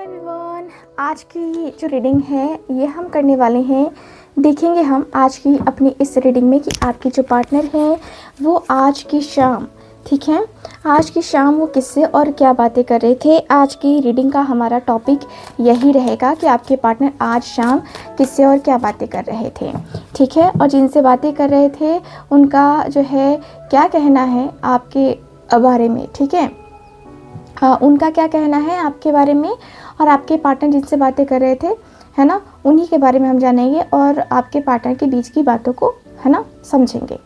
Everyone, आज की जो रीडिंग है ये हम करने वाले हैं। देखेंगे हम आज की अपनी इस रीडिंग में कि आपके जो पार्टनर हैं वो आज की शाम, ठीक है, आज की शाम वो किससे और क्या बातें कर रहे थे। आज की रीडिंग का हमारा टॉपिक यही रहेगा कि आपके पार्टनर आज शाम किससे और क्या बातें कर रहे थे, ठीक है। और जिनसे बातें कर रहे थे उनका जो है क्या कहना है आपके बारे में, ठीक है। हाँ, उनका क्या कहना है आपके बारे में और आपके पार्टनर जिनसे बातें कर रहे थे, है ना, उन्हीं के बारे में हम जानेंगे और आपके पार्टनर के बीच की बातों को, है ना, समझेंगे।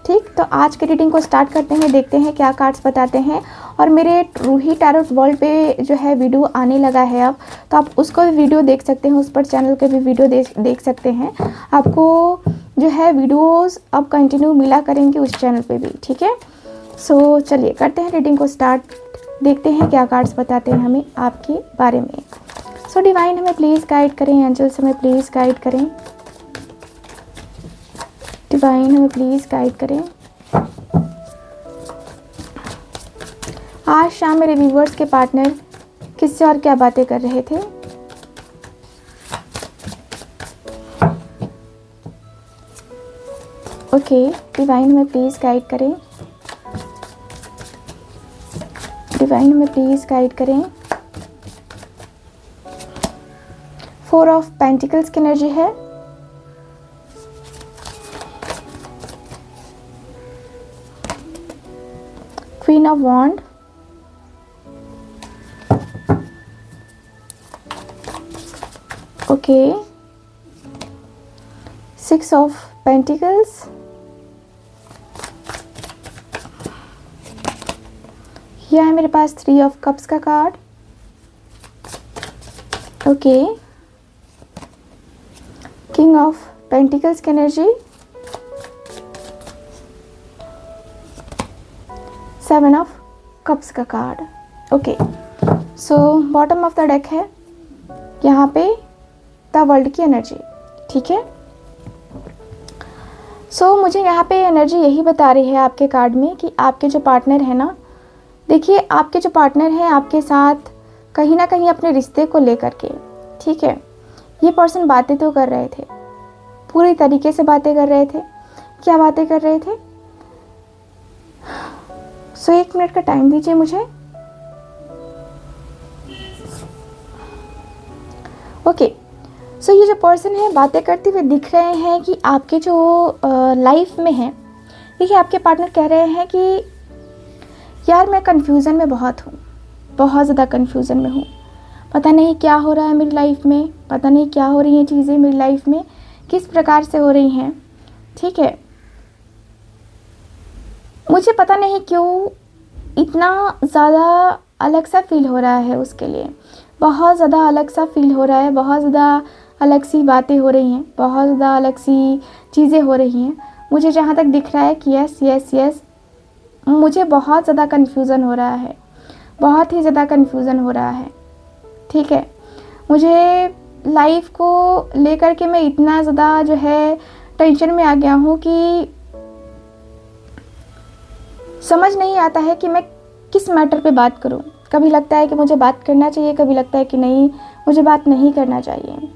ठीक, तो आज की रीडिंग को स्टार्ट करते हैं, देखते हैं क्या कार्ड्स बताते हैं। और मेरे रूही टैरोट वर्ल्ड पे जो है वीडियो आने लगा है अब, तो आप उसको भी वीडियो देख सकते हैं, उस पर चैनल के भी वीडियो देख सकते हैं। आपको जो है वीडियोज़ अब कंटिन्यू मिला करेंगे उस चैनल पर भी, ठीक है। सो चलिए करते हैं रीडिंग को स्टार्ट, देखते हैं क्या कार्ड्स बताते हैं हमें आपके बारे में। सो डिवाइन हमें प्लीज़ गाइड करें, एंजल्स हमें प्लीज़ गाइड करें, डिवाइन हमें प्लीज़ गाइड करें। आज शाम मेरे व्यूवर्स के पार्टनर किससे और क्या बातें कर रहे थे। ओके, डिवाइन हमें प्लीज़ गाइड करें, डिवाइन हमें प्लीज़ गाइड करें। 4 ऑफ पेंटिकल्स की एनर्जी है, queen of wand, okay, 6 of pentacles, यह है मेरे पास 3 ऑफ कप्स का card, okay, king of pentacles की एनर्जी, 7 ऑफ कप्स का card, okay. So bottom of the deck है यहाँ पे द वर्ल्ड की एनर्जी, ठीक है। सो मुझे यहाँ पे एनर्जी यही बता रही है आपके कार्ड में कि आपके जो पार्टनर है ना, देखिए आपके जो पार्टनर हैं आपके साथ कहीं ना कहीं अपने रिश्ते को लेकर के, ठीक है, ये पर्सन बातें तो कर रहे थे, पूरी तरीके से बातें कर रहे थे। क्या बातें कर रहे थे? सो 1 मिनट का टाइम दीजिए मुझे। ओके, सो ये जो पर्सन है बातें करते हुए दिख रहे हैं कि आपके जो लाइफ में है, देखिए आपके पार्टनर कह रहे हैं कि यार मैं कन्फ्यूज़न में बहुत हूँ, बहुत ज़्यादा कन्फ्यूज़न में हूँ, पता नहीं क्या हो रहा है मेरी लाइफ में, पता नहीं क्या हो रही हैं चीज़ें मेरी लाइफ में, किस प्रकार से हो रही हैं, ठीक है। मुझे पता नहीं क्यों इतना ज़्यादा अलग सा फील हो रहा है उसके लिए, बहुत ज़्यादा अलग सा फील हो रहा है, बहुत ज़्यादा अलग सी बातें हो रही हैं, बहुत ज़्यादा अलग सी चीज़ें हो रही हैं। मुझे जहाँ तक दिख रहा है कि यस यस यस, मुझे बहुत ज़्यादा कन्फ्यूज़न हो रहा है, बहुत ही ज़्यादा कन्फ्यूज़न हो रहा है, ठीक है। मुझे लाइफ को लेकर के मैं इतना ज़्यादा जो है टेंशन में आ गया हूँ कि समझ नहीं आता है कि मैं किस मैटर पे बात करूँ। कभी लगता है कि मुझे बात करना चाहिए, कभी लगता है कि नहीं मुझे बात नहीं करना चाहिए।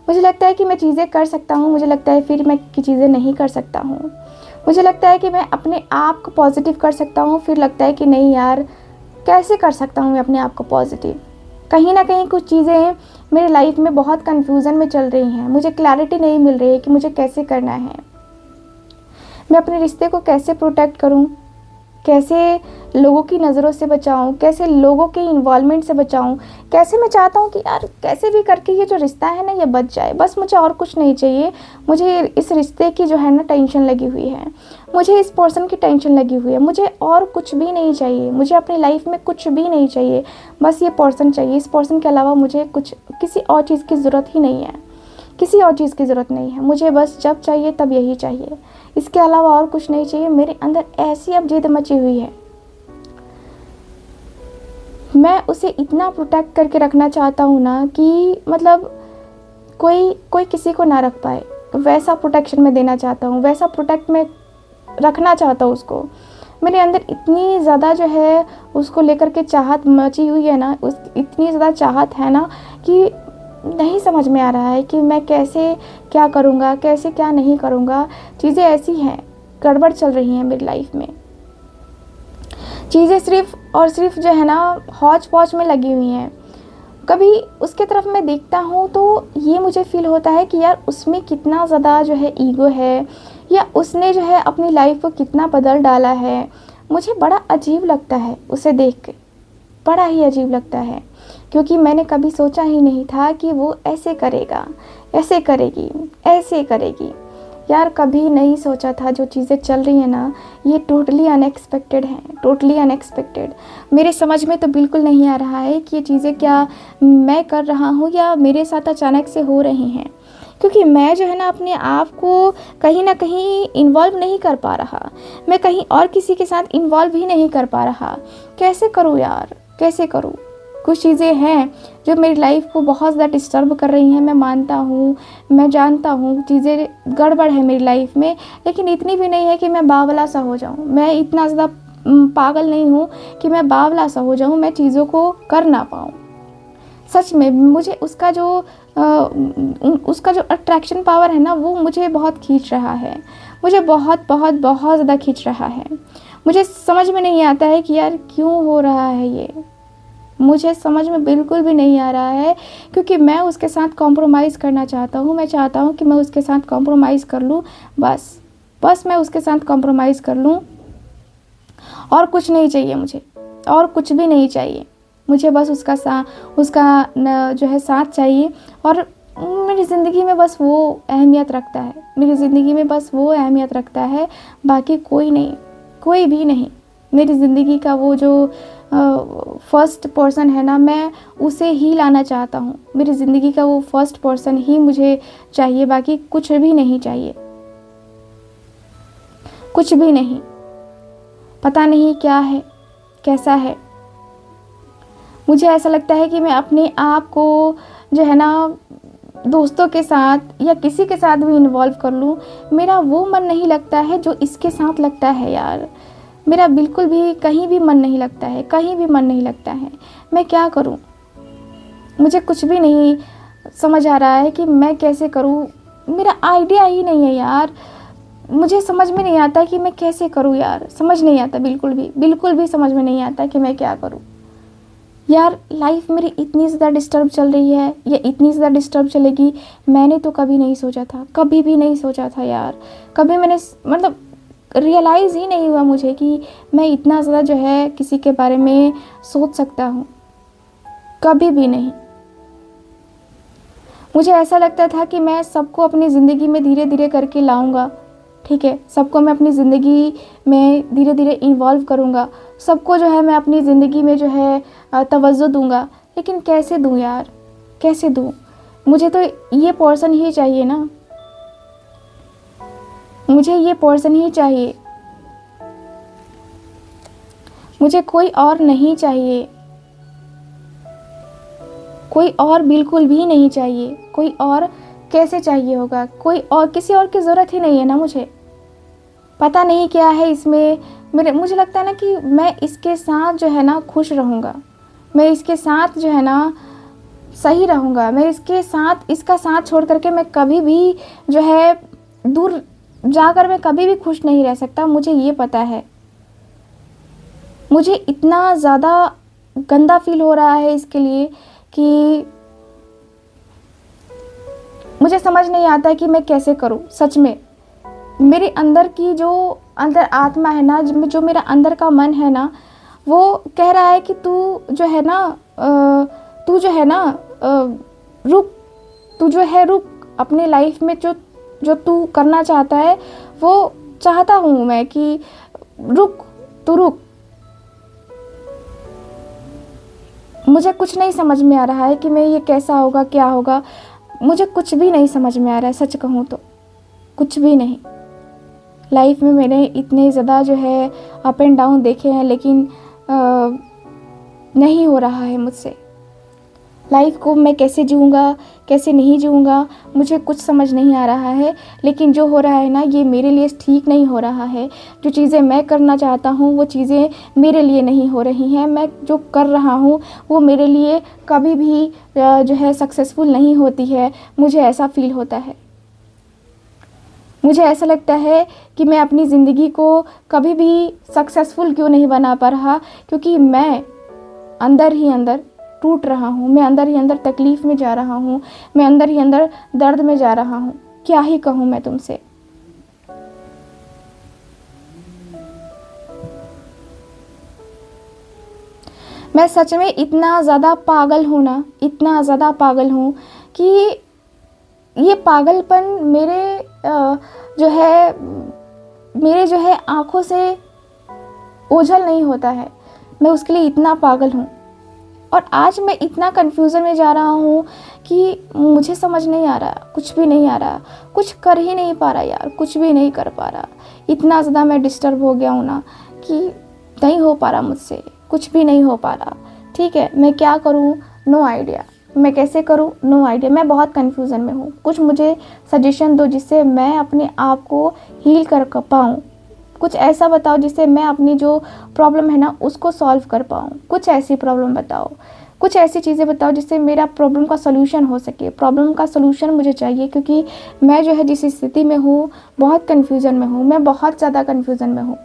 मुझे लगता है कि मैं चीज़ें कर सकता हूँ, मुझे लगता है फिर मैं कि चीज़ें नहीं कर सकता हूँ। मुझे लगता है कि मैं अपने आप को पॉजिटिव कर सकता हूँ, फिर लगता है कि नहीं यार कैसे कर सकता हूँ मैं अपने आप को पॉजिटिव। कहीं ना कहीं कुछ चीज़ें मेरी लाइफ में बहुत कन्फ्यूज़न में चल रही हैं, मुझे क्लैरिटी नहीं मिल रही है कि मुझे कैसे करना है, मैं अपने रिश्ते को कैसे प्रोटेक्ट करूँ, कैसे लोगों की नज़रों से बचाऊं, कैसे लोगों के इन्वॉल्वमेंट से बचाऊं, कैसे मैं चाहता हूं कि यार कैसे भी करके ये जो रिश्ता है ना ये बच जाए, बस मुझे और कुछ नहीं चाहिए। मुझे इस रिश्ते की जो है ना टेंशन लगी हुई है, मुझे इस पर्सन की टेंशन लगी हुई है, मुझे और कुछ भी नहीं चाहिए, मुझे अपनी लाइफ में कुछ भी नहीं चाहिए, बस ये पर्सन चाहिए। इस पर्सन के अलावा मुझे कुछ किसी और चीज़ की ज़रूरत ही नहीं है, किसी और चीज़ की ज़रूरत नहीं है, मुझे बस जब चाहिए तब यही चाहिए, इसके अलावा और कुछ नहीं चाहिए। मेरे अंदर ऐसी अब जिद मची हुई है, मैं उसे इतना प्रोटेक्ट करके रखना चाहता हूँ ना कि मतलब कोई किसी को ना रख पाए, वैसा प्रोटेक्शन मैं देना चाहता हूँ, वैसा प्रोटेक्ट मैं रखना चाहता हूँ उसको। मेरे अंदर इतनी ज़्यादा जो है उसको लेकर के चाहत मची हुई है ना, उस इतनी ज़्यादा चाहत है ना कि नहीं समझ में आ रहा है कि मैं कैसे क्या करूँगा, कैसे क्या नहीं करूँगा। चीज़ें ऐसी हैं, गड़बड़ चल रही हैं मेरी लाइफ में। चीज़ें सिर्फ़ और सिर्फ़ जो है ना हौच-पौच में लगी हुई हैं। कभी उसके तरफ मैं देखता हूँ तो ये मुझे फ़ील होता है कि यार उसमें कितना ज़्यादा जो है ईगो है, या उसने जो है अपनी लाइफ को कितना बदल डाला है। मुझे बड़ा अजीब लगता है उसे देख के, बड़ा ही अजीब लगता है, क्योंकि मैंने कभी सोचा ही नहीं था कि वो ऐसे करेगा, ऐसे करेगी, ऐसे करेगी। यार कभी नहीं सोचा था। जो चीज़ें चल रही हैं ना, ये टोटली अनएक्सपेक्टेड हैं, टोटली अनएक्सपेक्टेड। मेरे समझ में तो बिल्कुल नहीं आ रहा है कि ये चीज़ें क्या मैं कर रहा हूँ या मेरे साथ अचानक से हो रही हैं, क्योंकि मैं जो है ना अपने आप को कहीं ना कहीं इन्वॉल्व नहीं कर पा रहा। मैं कहीं और किसी के साथ इन्वॉल्व ही नहीं कर पा रहा। कैसे करूँ यार, कैसे करूँ। कुछ चीज़ें हैं जो मेरी लाइफ को बहुत ज़्यादा डिस्टर्ब कर रही हैं। मैं मानता हूँ, मैं जानता हूँ चीज़ें गड़बड़ है मेरी लाइफ में, लेकिन इतनी भी नहीं है कि मैं बावला सा हो जाऊँ। मैं इतना ज़्यादा पागल नहीं हूँ कि मैं बावला सा हो जाऊँ, मैं चीज़ों को कर ना पाऊँ। सच में मुझे उसका जो अट्रैक्शन पावर है ना, वो मुझे बहुत खींच रहा है। मुझे बहुत बहुत बहुत ज़्यादा खींच रहा है। मुझे समझ में नहीं आता है कि यार क्यों हो रहा है ये। मुझे समझ में बिल्कुल भी नहीं आ रहा है, क्योंकि मैं उसके साथ कॉम्प्रोमाइज़ करना चाहता हूँ। मैं चाहता हूँ कि मैं उसके साथ कॉम्प्रोमाइज़ कर लूँ, बस मैं उसके साथ कॉम्प्रोमाइज़ कर लूँ, और कुछ नहीं चाहिए मुझे, और कुछ भी नहीं चाहिए मुझे। बस उसका जो है साथ चाहिए, और मेरी ज़िंदगी में बस वो अहमियत रखता है। मेरी ज़िंदगी में बस वो अहमियत रखता है, बाकी कोई नहीं, कोई भी नहीं। मेरी ज़िंदगी का वो जो फर्स्ट पर्सन है ना, मैं उसे ही लाना चाहता हूँ। मेरी ज़िंदगी का वो फर्स्ट पर्सन ही मुझे चाहिए, बाकी कुछ भी नहीं चाहिए, कुछ भी नहीं। पता नहीं क्या है, कैसा है। मुझे ऐसा लगता है कि मैं अपने आप को जो है ना दोस्तों के साथ या किसी के साथ भी इन्वॉल्व कर लूँ, मेरा वो मन नहीं लगता है जो इसके साथ लगता है यार। मेरा बिल्कुल भी कहीं भी मन नहीं लगता है, कहीं भी मन नहीं लगता है। मैं क्या करूं? मुझे कुछ भी नहीं समझ आ रहा है कि मैं कैसे करूं। मेरा आइडिया ही नहीं है यार। मुझे समझ में नहीं आता कि मैं कैसे करूं यार, समझ नहीं आता, बिल्कुल भी समझ में नहीं आता कि मैं क्या करूं। यार लाइफ मेरी इतनी ज़्यादा डिस्टर्ब चल रही है, या इतनी ज़्यादा डिस्टर्ब चलेगी, मैंने तो कभी नहीं सोचा था, कभी भी नहीं सोचा था यार। कभी मैंने मतलब रियलाइज़ ही नहीं हुआ मुझे कि मैं इतना ज़्यादा जो है किसी के बारे में सोच सकता हूँ, कभी भी नहीं। मुझे ऐसा लगता था कि मैं सबको अपनी ज़िंदगी में धीरे धीरे करके लाऊंगा, ठीक है, सबको मैं अपनी ज़िंदगी में धीरे धीरे इन्वॉल्व करूँगा, सबको जो है मैं अपनी ज़िंदगी में जो है तवज्जो दूँगा। लेकिन कैसे दूँ यार, कैसे दूँ? मुझे तो ये पर्सन ही चाहिए ना, मुझे ये पर्सन ही चाहिए, मुझे कोई और नहीं चाहिए, कोई और बिल्कुल भी नहीं चाहिए। कोई और कैसे चाहिए होगा? कोई और, किसी और की ज़रूरत ही नहीं है ना मुझे। पता नहीं क्या है इसमें। मुझे लगता है ना कि मैं इसके साथ जो है ना खुश रहूँगा, मैं इसके साथ जो है ना सही रहूँगा। मैं इसका साथ छोड़ करके मैं कभी भी जो है दूर जाकर मैं कभी भी खुश नहीं रह सकता। मुझे ये पता है। मुझे इतना ज़्यादा गंदा फील हो रहा है इसके लिए कि मुझे समझ नहीं आता है कि मैं कैसे करूं। सच में मेरे अंदर की जो अंदर आत्मा है ना, जो मेरा अंदर का मन है ना, वो कह रहा है कि तू जो है ना रुक, तू जो है रुक। अपने लाइफ में जो तू करना चाहता है वो चाहता हूँ मैं कि रुक, तू रुक। मुझे कुछ नहीं समझ में आ रहा है कि मैं ये कैसा होगा, क्या होगा। मुझे कुछ भी नहीं समझ में आ रहा है, सच कहूँ तो कुछ भी नहीं। लाइफ में मैंने इतने ज़्यादा जो है अप एंड डाउन देखे हैं, लेकिन नहीं हो रहा है मुझसे। लाइफ को मैं कैसे जीऊँगा, कैसे नहीं जीऊँगा, मुझे कुछ समझ नहीं आ रहा है। लेकिन जो हो रहा है ना, ये मेरे लिए ठीक नहीं हो रहा है। जो चीज़ें मैं करना चाहता हूँ वो चीज़ें मेरे लिए नहीं हो रही हैं। मैं जो कर रहा हूँ वो मेरे लिए कभी भी जो है सक्सेसफुल नहीं होती है। मुझे ऐसा फ़ील होता है। मुझे ऐसा लगता है कि मैं अपनी ज़िंदगी को कभी भी सक्सेसफुल क्यों नहीं बना पा रहा, क्योंकि मैं अंदर ही अंदर टूट रहा हूँ। मैं अंदर ही अंदर तकलीफ़ में जा रहा हूँ। मैं अंदर ही अंदर दर्द में जा रहा हूँ। क्या ही कहूँ मैं तुमसे। मैं सच में इतना ज़्यादा पागल हूँ ना, इतना ज़्यादा पागल हूँ कि ये पागलपन मेरे जो है आँखों से ओझल नहीं होता है। मैं उसके लिए इतना पागल हूँ। और आज मैं इतना कन्फ्यूज़न में जा रहा हूँ कि मुझे समझ नहीं आ रहा, कुछ भी नहीं आ रहा, कुछ कर ही नहीं पा रहा यार, कुछ भी नहीं कर पा रहा। इतना ज़्यादा मैं डिस्टर्ब हो गया हूँ ना कि नहीं हो पा रहा मुझसे, कुछ भी नहीं हो पा रहा। ठीक है, मैं क्या करूँ, नो आइडिया। मैं कैसे करूँ, नो आइडिया। मैं बहुत कन्फ्यूज़न में हूँ। कुछ मुझे सजेशन दो जिससे मैं अपने आप को हील कर पाऊँ। कुछ ऐसा बताओ जिससे मैं अपनी जो प्रॉब्लम है ना उसको सॉल्व कर पाऊँ। कुछ ऐसी प्रॉब्लम बताओ, कुछ ऐसी चीज़ें बताओ जिससे मेरा प्रॉब्लम का सॉल्यूशन हो सके। प्रॉब्लम का सॉल्यूशन मुझे चाहिए, क्योंकि मैं जो है जिस स्थिति में हूँ बहुत कन्फ्यूज़न में हूँ। मैं बहुत ज़्यादा कन्फ्यूज़न में हूँ।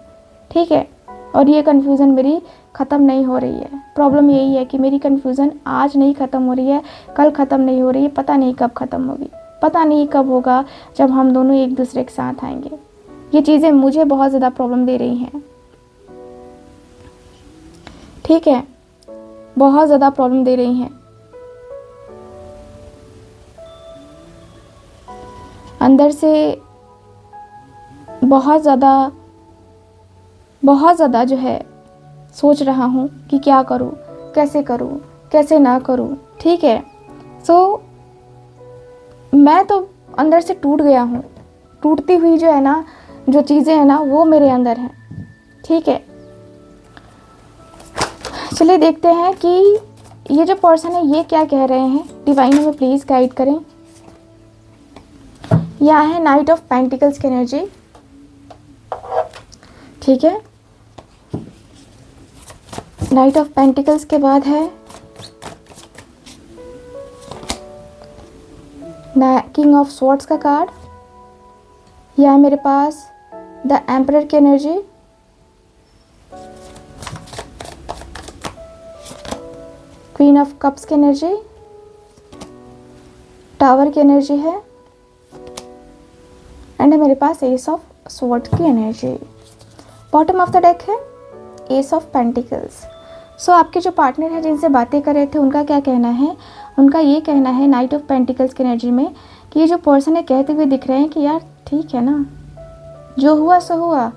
ठीक है, और ये कन्फ्यूज़न मेरी ख़त्म नहीं हो रही है। प्रॉब्लम यही है कि मेरी कन्फ्यूज़न आज नहीं ख़त्म हो रही है, कल ख़त्म नहीं हो रही है, पता नहीं कब ख़त्म होगी। पता नहीं कब होगा जब हम दोनों एक दूसरे के साथ आएंगे। ये चीज़ें मुझे बहुत ज़्यादा प्रॉब्लम दे रही हैं। ठीक है, बहुत ज़्यादा प्रॉब्लम दे रही हैं। अंदर से बहुत ज़्यादा जो है सोच रहा हूँ कि क्या करूँ, कैसे ना करूँ। ठीक है, मैं तो अंदर से टूट गया हूँ। टूटती हुई जो है ना, जो चीज़ें हैं ना वो मेरे अंदर हैं। ठीक है, चलिए देखते हैं कि ये जो पर्सन है ये क्या कह रहे हैं। डिवाइन हमें प्लीज़ गाइड करें। यह है नाइट ऑफ पेंटिकल्स की एनर्जी। ठीक है, नाइट ऑफ पेंटिकल्स के बाद है किंग ऑफ स्वॉर्ड्स का कार्ड। यह है मेरे पास द एम्परर की एनर्जी। क्वीन ऑफ कप्स की एनर्जी। टावर की एनर्जी है एंड है मेरे पास एस ऑफ स्वॉर्ड की energy. Bottom of the deck है एस ऑफ पेंटिकल्स। सो आपके जो पार्टनर है जिनसे बातें कर रहे थे उनका क्या कहना है। उनका ये कहना है नाइट ऑफ पेंटिकल्स की एनर्जी में कि ये जो पर्सन है कहते हुए दिख रहे हैं कि यार ठीक है ना, जो हुआ सो हुआ,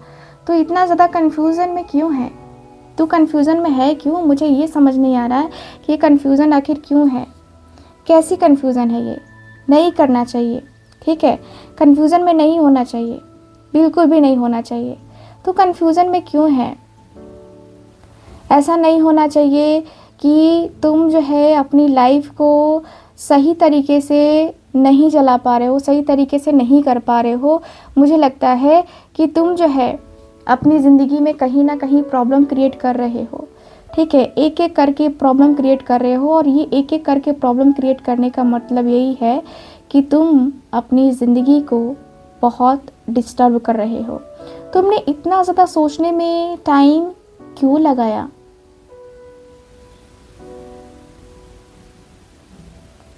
तो इतना ज़्यादा कन्फ्यूज़न में क्यों है, तू कन्फ्यूज़न में है क्यों। मुझे ये समझ नहीं आ रहा है कि ये कन्फ्यूज़न आखिर क्यों है, कैसी कन्फ्यूज़न है। ये नहीं करना चाहिए। ठीक है, कन्फ्यूज़न में नहीं होना चाहिए, बिल्कुल भी नहीं होना चाहिए। तो कन्फ्यूज़न में क्यों है। ऐसा नहीं होना चाहिए कि तुम जो है अपनी लाइफ को सही तरीके से नहीं चला पा रहे हो, सही तरीके से नहीं कर पा रहे हो। मुझे लगता है कि तुम जो है अपनी ज़िंदगी में कहीं ना कहीं प्रॉब्लम क्रिएट कर रहे हो। ठीक है, एक एक करके प्रॉब्लम क्रिएट कर रहे हो, और ये एक एक करके प्रॉब्लम क्रिएट करने का मतलब यही है कि तुम अपनी ज़िंदगी को बहुत डिस्टर्ब कर रहे हो। तुमने इतना ज़्यादा सोचने में टाइम क्यों लगाया,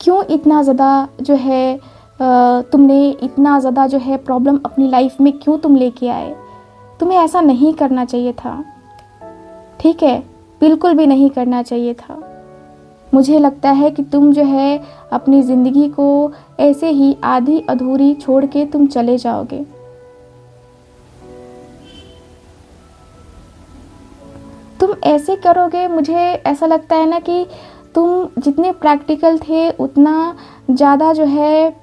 क्यों इतना ज़्यादा जो है तुमने इतना ज़्यादा जो है प्रॉब्लम अपनी लाइफ में क्यों तुम लेके आए। तुम्हें ऐसा नहीं करना चाहिए था। ठीक है, बिल्कुल भी नहीं करना चाहिए था। मुझे लगता है कि तुम जो है अपनी ज़िंदगी को ऐसे ही आधी अधूरी छोड़ के तुम चले जाओगे। तुम ऐसे करोगे, मुझे ऐसा लगता है ना कि तुम जितने प्रैक्टिकल थे उतना ज़्यादा जो है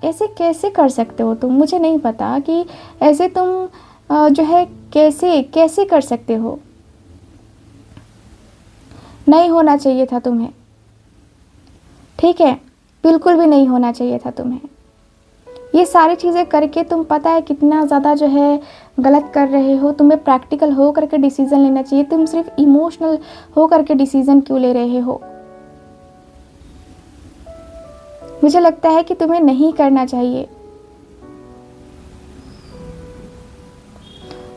ऐसे कैसे कर सकते हो तुम। मुझे नहीं पता कि ऐसे तुम जो है कैसे कर सकते हो। नहीं होना चाहिए था तुम्हें। ठीक है, बिल्कुल भी नहीं होना चाहिए था तुम्हें। ये सारी चीज़ें करके तुम पता है कितना ज़्यादा जो है गलत कर रहे हो। तुम्हें प्रैक्टिकल हो करके डिसीज़न लेना चाहिए। तुम सिर्फ इमोशनल हो करके डिसीज़न क्यों ले रहे हो? मुझे लगता है कि तुम्हें नहीं करना चाहिए।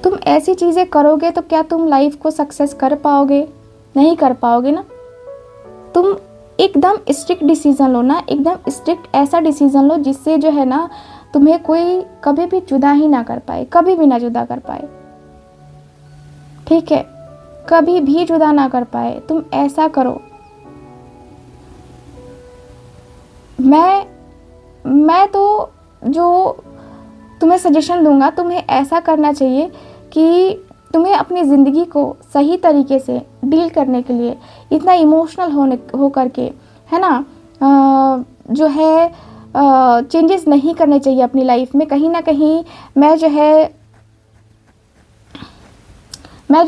तुम ऐसी चीज़ें करोगे तो क्या तुम लाइफ को सक्सेस कर पाओगे? नहीं कर पाओगे ना। तुम एकदम स्ट्रिक्ट डिसीज़न लो ना, एकदम स्ट्रिक्ट ऐसा डिसीज़न लो जिससे जो है ना तुम्हें कोई कभी भी जुदा ही ना कर पाए, कभी भी ना जुदा कर पाए। ठीक है, कभी भी जुदा ना कर पाए। तुम ऐसा करो। मैं तो जो तुम्हें सजेशन दूंगा, तुम्हें ऐसा करना चाहिए कि तुम्हें अपनी ज़िंदगी को सही तरीके से डील करने के लिए इतना इमोशनल हो करके, है ना, जो है चेंजेस नहीं करने चाहिए अपनी लाइफ में। कहीं ना कहीं मैं जो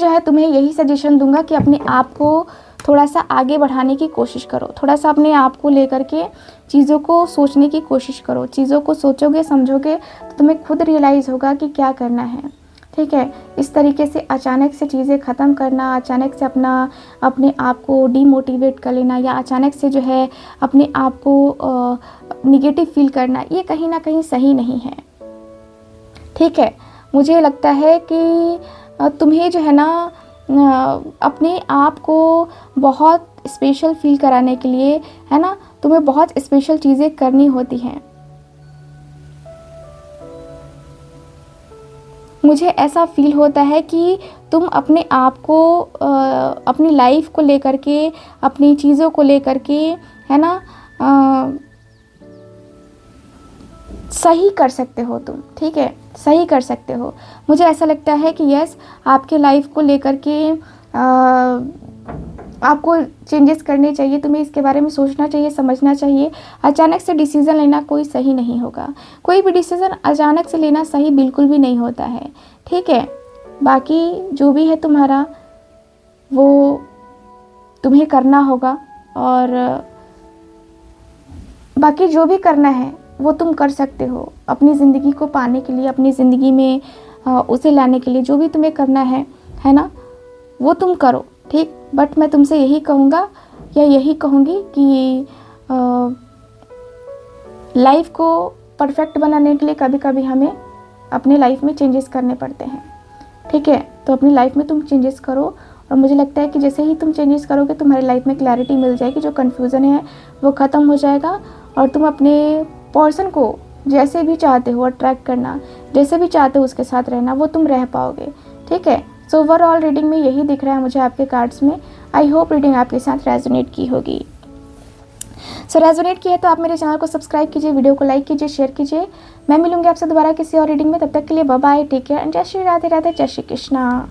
है तुम्हें यही सजेशन दूंगा कि अपने आप को थोड़ा सा आगे बढ़ाने की कोशिश करो। थोड़ा सा अपने आप को लेकर के चीज़ों को सोचने की कोशिश करो। चीज़ों को सोचोगे समझोगे तो तुम्हें खुद रियलाइज़ होगा कि क्या करना है। ठीक है, इस तरीके से अचानक से चीज़ें ख़त्म करना, अचानक से अपने आप को डीमोटिवेट कर लेना, या अचानक से जो है अपने आप को निगेटिव फील करना, ये कहीं ना कहीं सही नहीं है। ठीक है, मुझे लगता है कि तुम्हें जो है ना अपने आप को बहुत स्पेशल फील कराने के लिए, है ना, तुम्हें बहुत स्पेशल चीज़ें करनी होती हैं। मुझे ऐसा फील होता है कि तुम अपने आप को अपनी लाइफ को लेकर के, अपनी चीज़ों को लेकर के, है ना, सही कर सकते हो तुम। ठीक है, सही कर सकते हो। मुझे ऐसा लगता है कि यस, आपके लाइफ को लेकर के आपको चेंजेस करने चाहिए। तुम्हें इसके बारे में सोचना चाहिए, समझना चाहिए। अचानक से डिसीज़न लेना कोई सही नहीं होगा। कोई भी डिसीज़न अचानक से लेना सही बिल्कुल भी नहीं होता है। ठीक है, बाकी जो भी है तुम्हारा वो तुम्हें करना होगा, और बाकी जो भी करना है वो तुम कर सकते हो अपनी ज़िंदगी को पाने के लिए, अपनी ज़िंदगी में उसे लाने के लिए। जो भी तुम्हें करना है ना, वो तुम करो। ठीक, बट मैं तुमसे यही कहूँगा या यही कहूँगी कि लाइफ को परफेक्ट बनाने के लिए कभी कभी हमें अपने लाइफ में चेंजेस करने पड़ते हैं। ठीक है, तो अपनी लाइफ में तुम चेंजेस करो, और मुझे लगता है कि जैसे ही तुम चेंजेस करोगे तुम्हारी लाइफ में क्लैरिटी मिल जाएगी। जो कन्फ्यूज़न है वो ख़त्म हो जाएगा, और तुम अपने पर्सन को जैसे भी चाहते हो अट्रैक्ट करना, जैसे भी चाहते हो उसके साथ रहना, वो तुम रह पाओगे। ठीक है, सो ओवरऑल रीडिंग में यही दिख रहा है मुझे आपके कार्ड्स में। आई होप रीडिंग आपके साथ रेजोनेट की होगी। सो रेजोनेट की है तो आप मेरे चैनल को सब्सक्राइब कीजिए, वीडियो को लाइक कीजिए, शेयर कीजिए। मैं मिलूंगी आपसे दोबारा किसी और रीडिंग में। तब तक के लिए bye bye, take care and जय श्री राधे राधे, जय श्री कृष्णा।